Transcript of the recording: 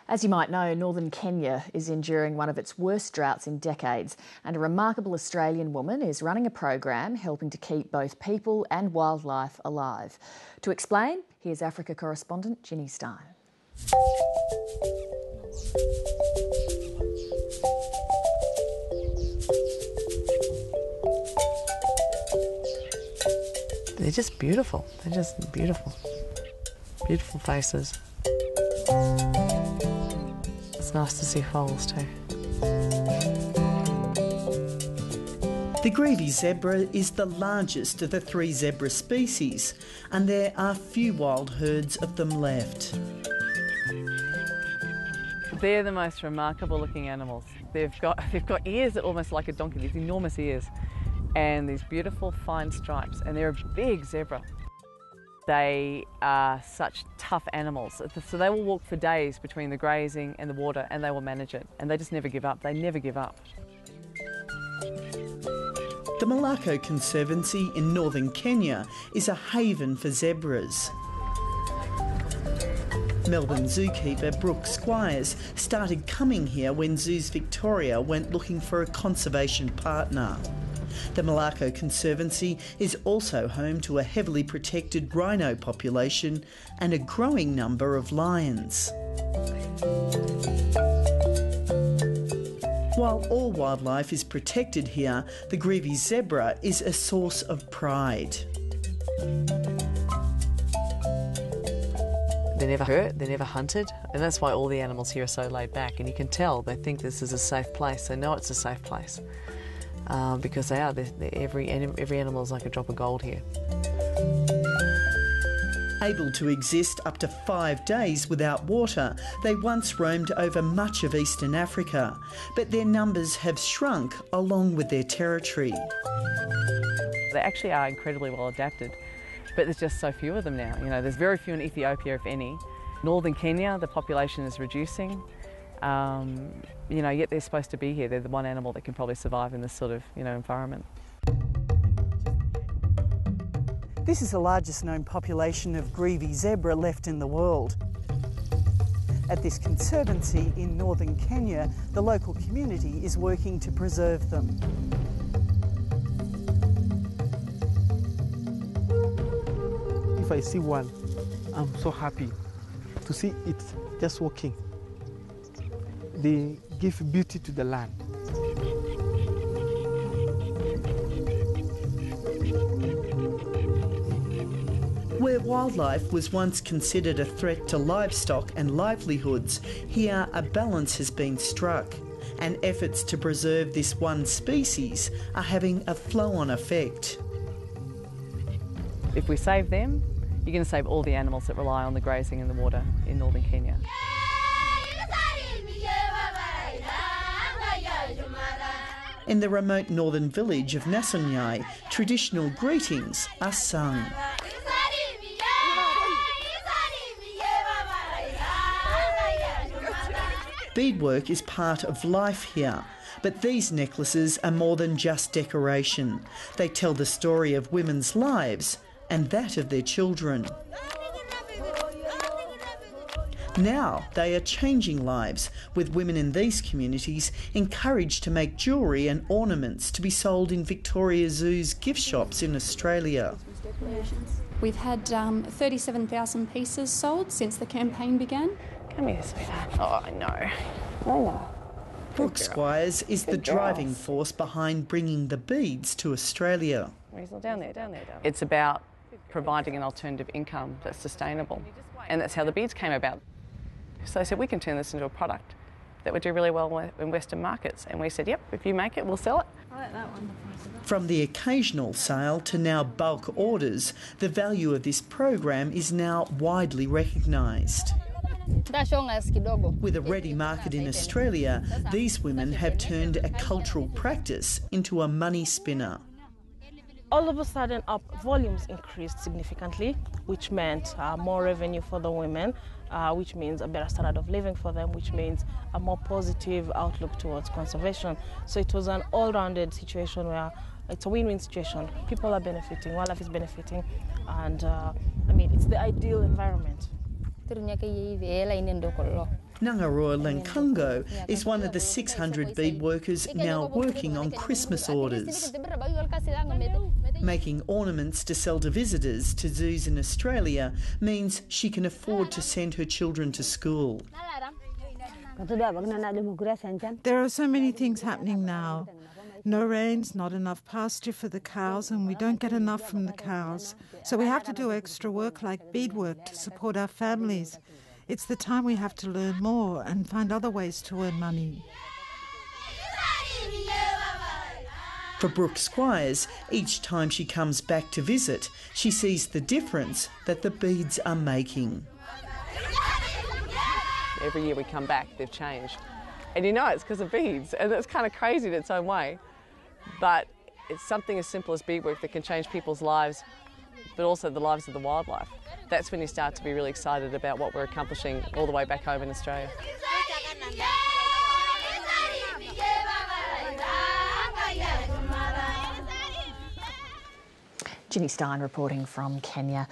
As you might know, northern Kenya is enduring one of its worst droughts in decades, and a remarkable Australian woman is running a program helping to keep both people and wildlife alive. To explain, here's Africa correspondent Ginny Stein. They're just beautiful. They're just beautiful. Beautiful faces. It's nice to see foals too. The grevy's zebra is the largest of the three zebra species, and there are few wild herds of them left. They're the most remarkable looking animals. They've got ears that are almost like a donkey, these enormous ears, and these beautiful fine stripes, and they're a big zebra. They are such tough animals, so they will walk for days between the grazing and the water, and they will manage it, and they just never give up. They never give up. The Malako Conservancy in northern Kenya is a haven for zebras. Melbourne zookeeper Brooke Squires started coming here when Zoos Victoria went looking for a conservation partner. The Malako Conservancy is also home to a heavily protected rhino population and a growing number of lions. While all wildlife is protected here, the grevy's zebra is a source of pride. They're never hurt, they're never hunted, and that's why all the animals here are so laid back, and you can tell they think this is a safe place. They know it's a safe place. Because they are. Every animal is like a drop of gold here. Able to exist up to 5 days without water, they once roamed over much of eastern Africa, but their numbers have shrunk along with their territory. They actually are incredibly well adapted, but there's just so few of them now. You know, there's very few in Ethiopia, if any. Northern Kenya, the population is reducing. You know, yet they're supposed to be here. They're the one animal that can probably survive in this sort of, environment. This is the largest known population of grevy's zebra left in the world. At this conservancy in northern Kenya, the local community is working to preserve them. If I see one, I'm so happy to see it just walking. They give beauty to the land. Where wildlife was once considered a threat to livestock and livelihoods, here a balance has been struck, and efforts to preserve this one species are having a flow-on effect. If we save them, you're going to save all the animals that rely on the grazing and the water in northern Kenya. In the remote northern village of Nasonyai, traditional greetings are sung. Beadwork is part of life here, but these necklaces are more than just decoration. They tell the story of women's lives and that of their children. Now they are changing lives, with women in these communities encouraged to make jewellery and ornaments to be sold in Victoria Zoo's gift shops in Australia. We've had 37,000 pieces sold since the campaign began. Come here, sweetheart. Oh, I know. Brooke Squires is the driving force behind bringing the beads to Australia. Down there. It's about providing an alternative income that's sustainable, and that's how the beads came about. So they said, we can turn this into a product that would do really well in Western markets. And we said, yep, if you make it, we'll sell it. I like that one. From the occasional sale to now bulk orders, the value of this program is now widely recognised. With a ready market in Australia, these women have turned a cultural practice into a money spinner. All of a sudden, our volumes increased significantly, which meant more revenue for the women, which means a better standard of living for them, which means a more positive outlook towards conservation. So it was an all-rounded situation where it's a win-win situation. People are benefiting, wildlife is benefiting, and it's the ideal environment. Nangaroa Lenkungo is one of the 600 bead workers now working on Christmas orders. Making ornaments to sell to visitors to zoos in Australia means she can afford to send her children to school. There are so many things happening now. No rains, not enough pasture for the cows, and we don't get enough from the cows. So we have to do extra work like beadwork to support our families. It's the time we have to learn more and find other ways to earn money. For Brooke Squires, each time she comes back to visit, she sees the difference that the beads are making. Every year we come back, they've changed. And you know it's because of beads, and that's kind of crazy in its own way. But it's something as simple as beadwork that can change people's lives, but also the lives of the wildlife. That's when you start to be really excited about what we're accomplishing all the way back home in Australia. Ginny Stein reporting from Kenya.